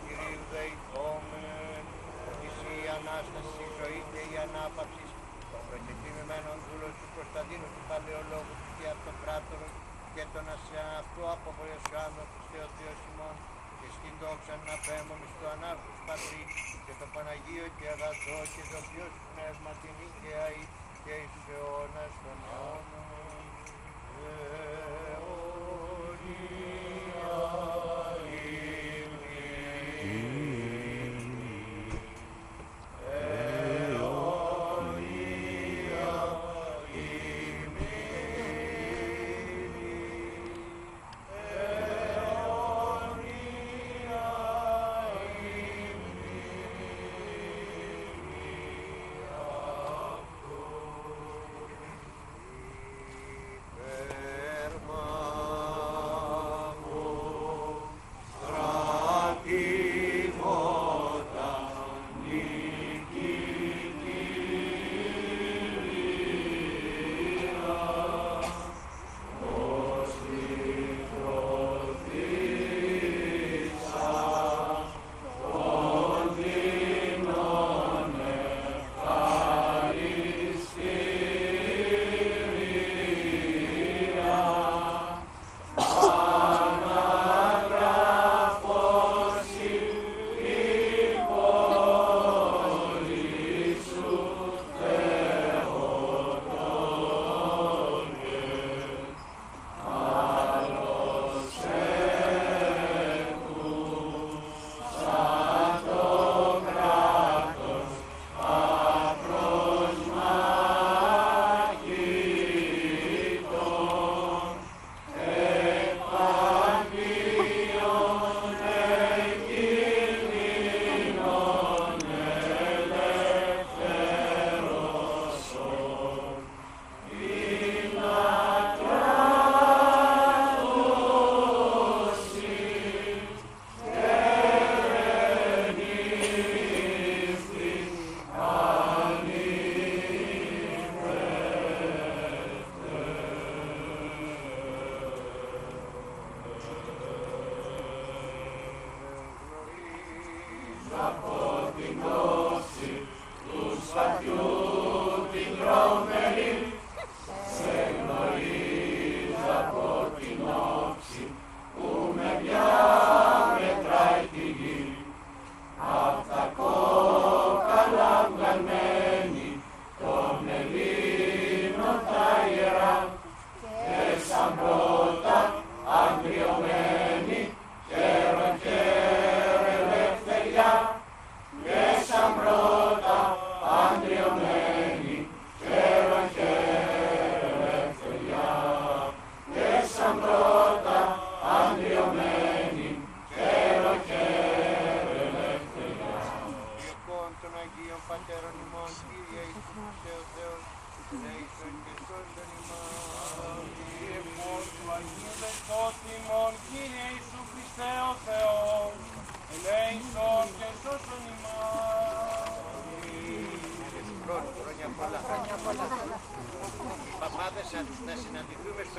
Κυρίου δεηθόμεν, ότι εσύ η Ανάσταση, η ζωή και η ανάπαυση, των προκεκοιμημένων δούλων του Κωνσταντίνου του Παλαιολόγου του και Αυτοκράτορος και των αυτού αποβοησάντων του Θεοτέως ημών, και στην δόξα να πέμβουμε στο ανάρχους Πατρί και το Παναγίο και αγαθό και το Υιός Πνεύμα την ίκαια και εις αιώνας των αιώνων. Υπέρ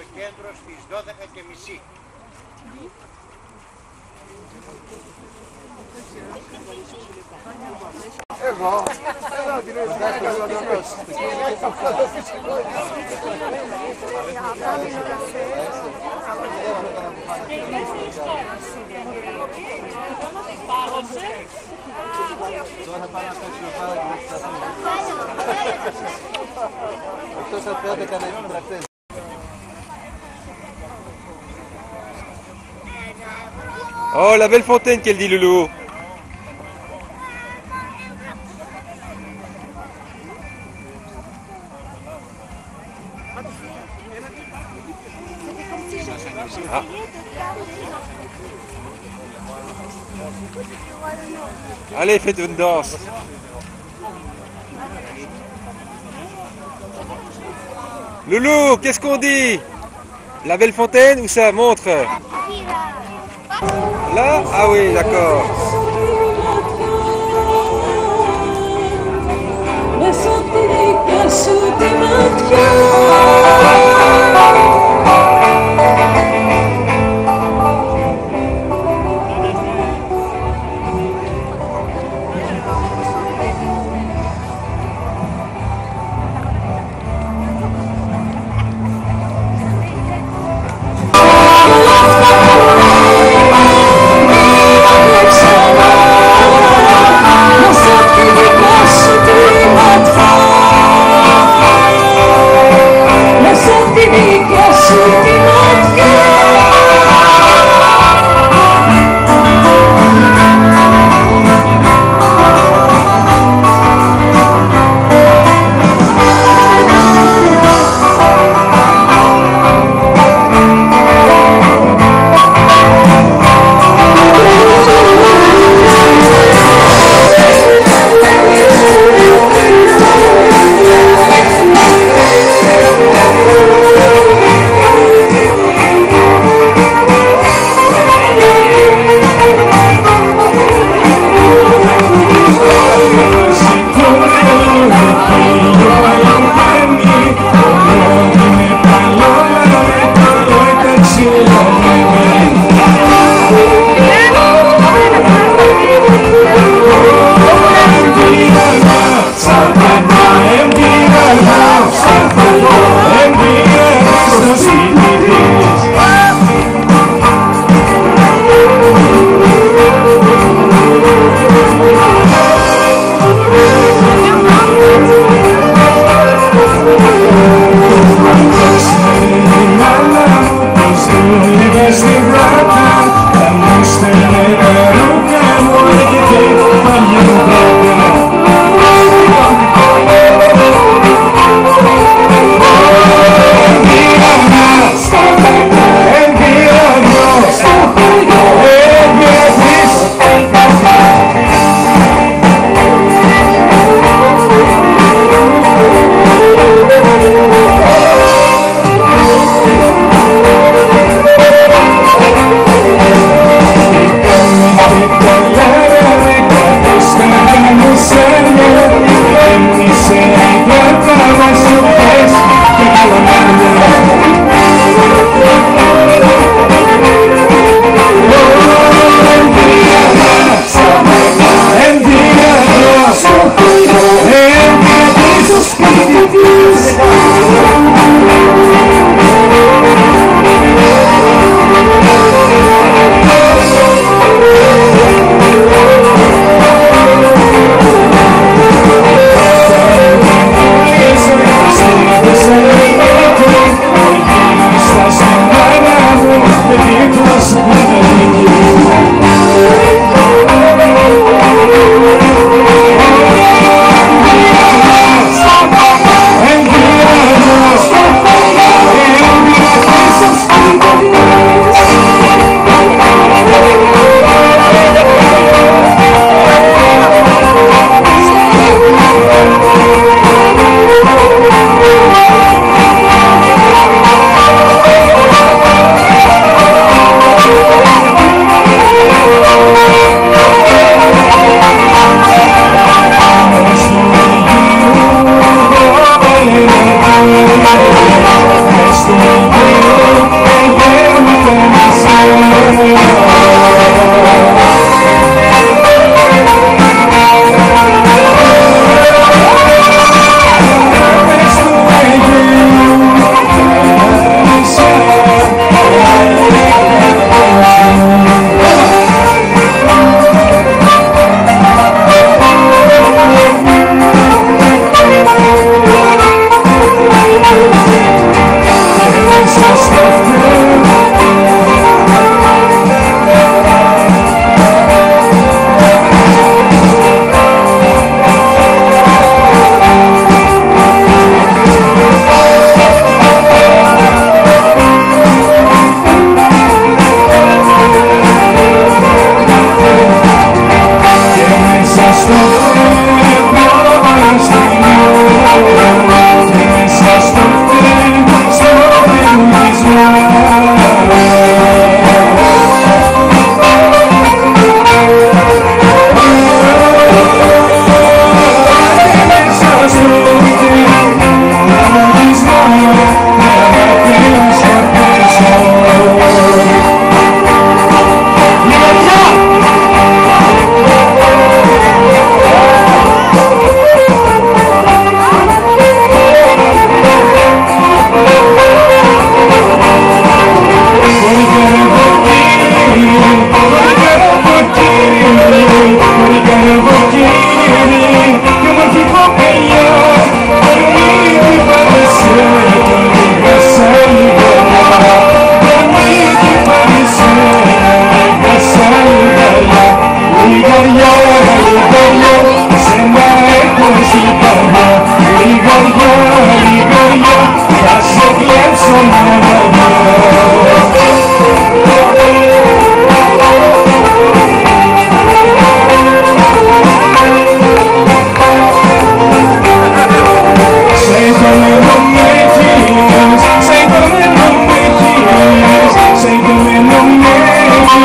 στο κέντρο στις 12:30. Oh, la belle fontaine qu'elle dit, Loulou. Ah. Allez, faites une danse. Loulou, qu'est-ce qu'on dit? La belle fontaine ou ça? Montre. Là? Ah oui, d'accord. Let's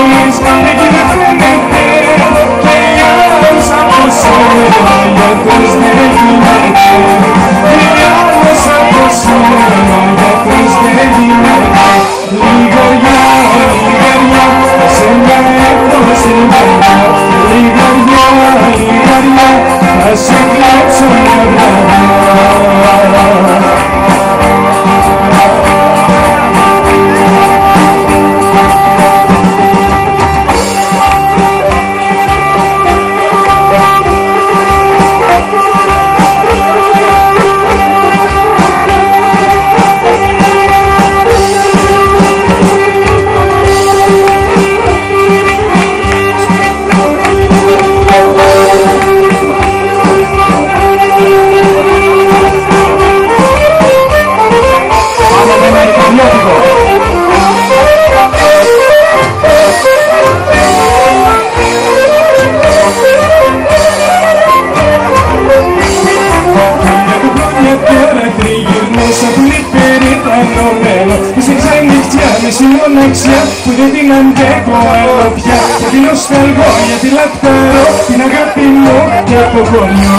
ζεις, εκεί δεν φαίνεται και οι άλλους από σένα γιατρός δεν γίνεται. Οι άλλους από σένα γιατρός δεν γίνεται. Λιγαριά, λιγαριά, σε μια έκδοση στην καρδιά. Λιγαριά, λιγαριά, θα σε κλέψω μια βραδιά. Που δεν την αντέχω άλλο πια. Γιατί νοσταλγώ, γιατί λαχταρώ την αγάπη μου και απογονιώ.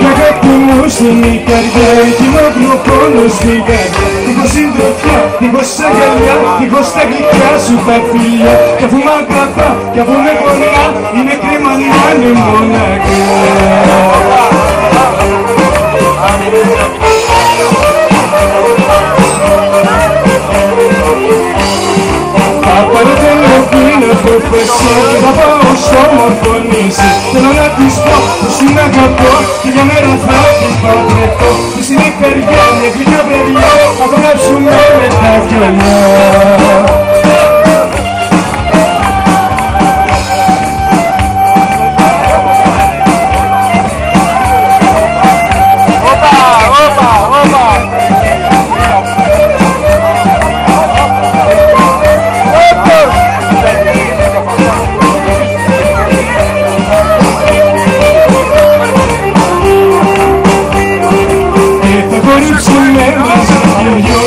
Η αγάπη μου στην καρδιά, έχει μαύρο πόνο στην καρδιά. Δίχως συντροφιά, δίχως αγκαλιά, δίχως τα γλυκά σου τα φιλιά. Κι αφού μ' αγαπά, κι αφού με πονά, είναι κρίμα να είναι μονακά. Θα πάρω τηλεφώνημα από πεσό και θα πάω στο μορφωνίσι. Θέλω να της πω πως την αγαπώ και για μέρα θα την παντρευτώ. Της είναι η παιδιά, μια γλυκιά παιδιά, θα απογράψουμε με τα κιόλια.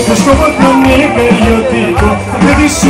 Το σκοπό τον υπεριωτικό θα κρατήσω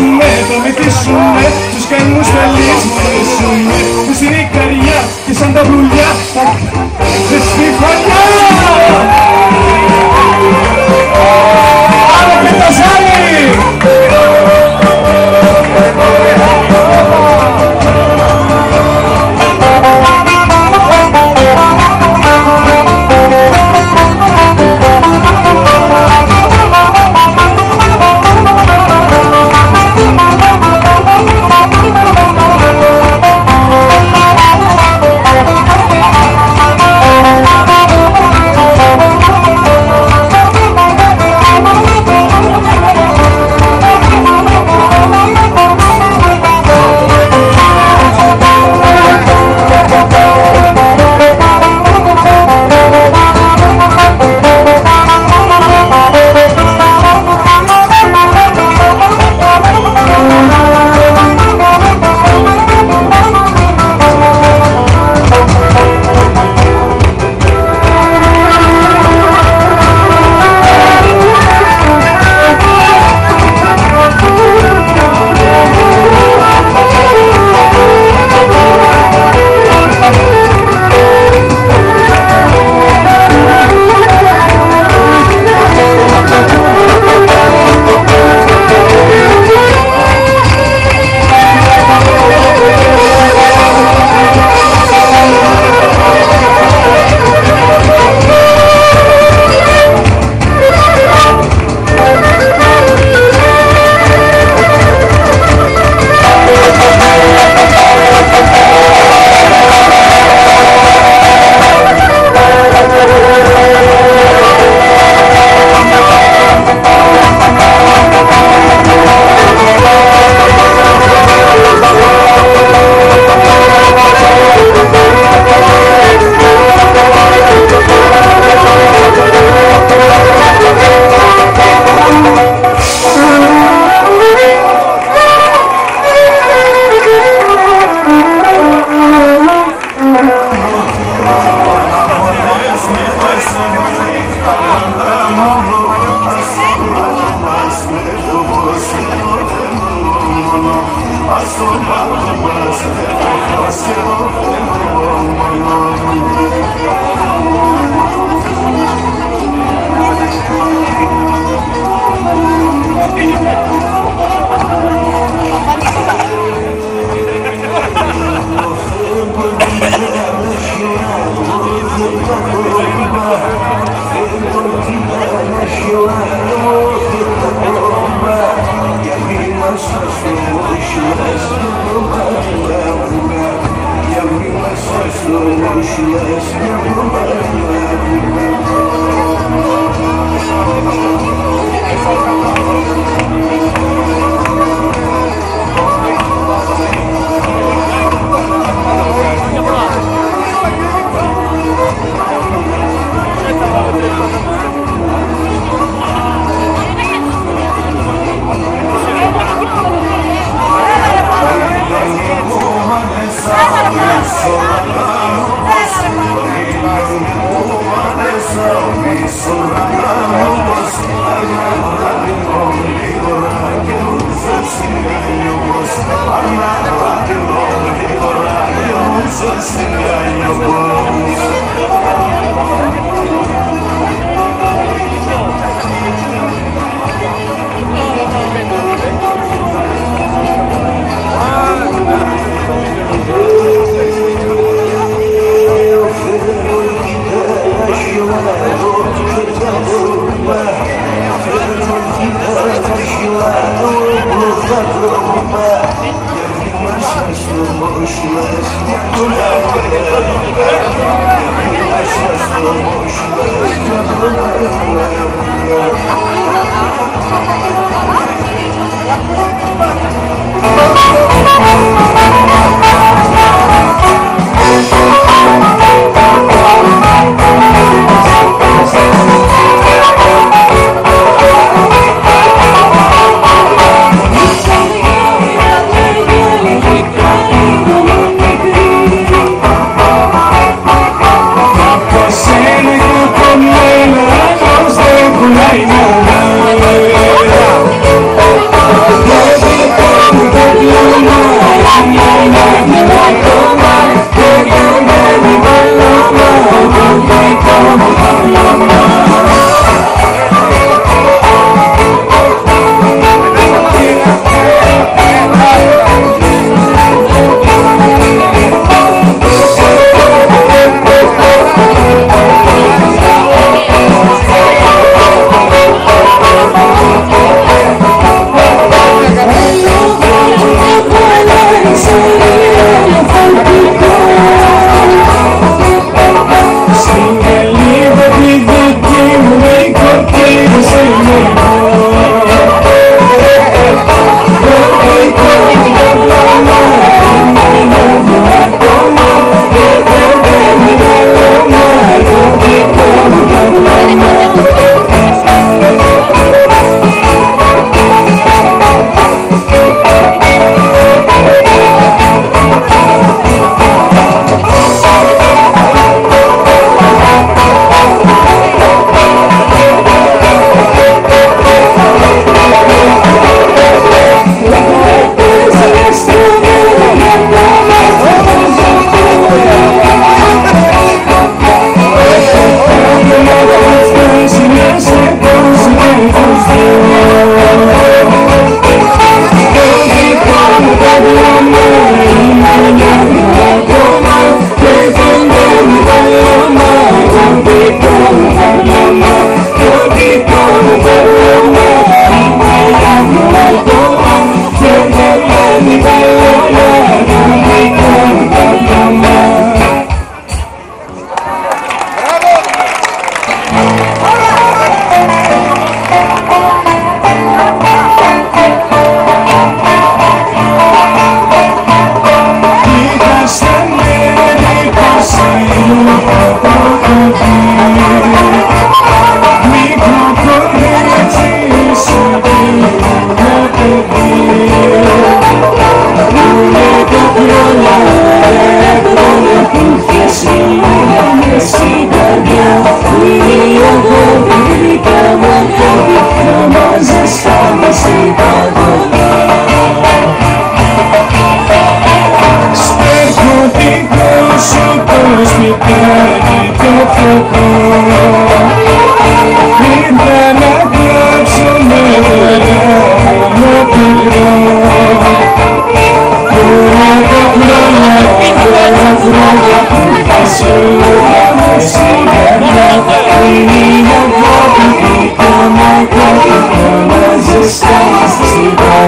Yeah.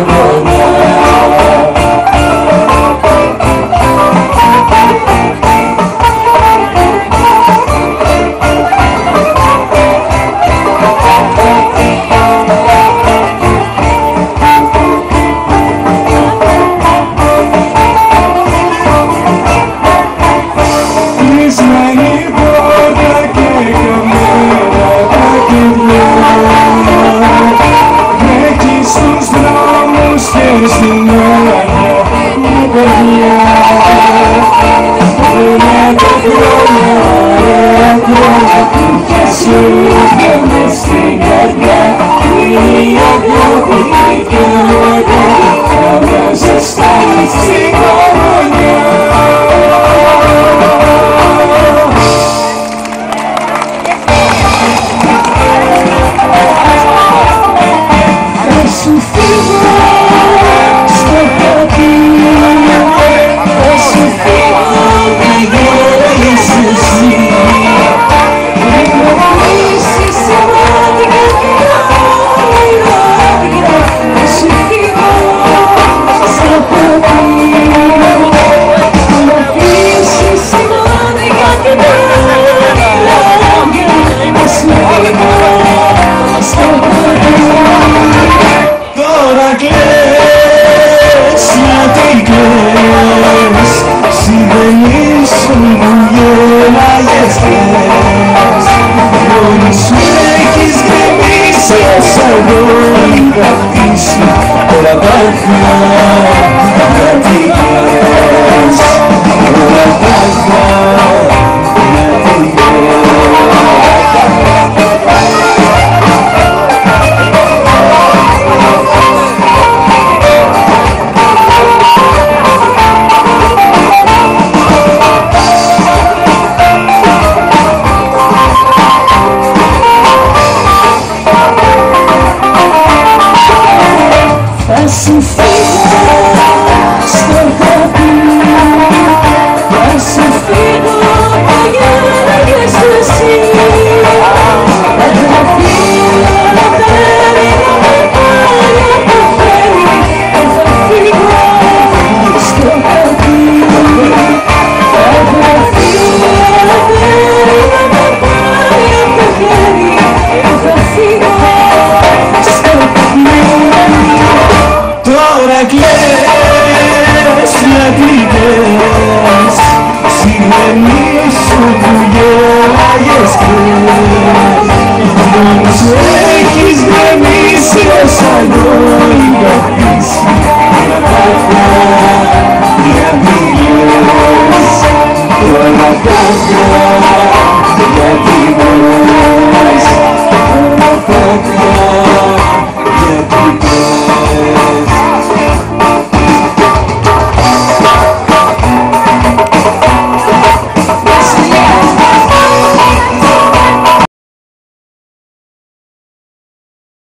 αγωνιά. Τώρα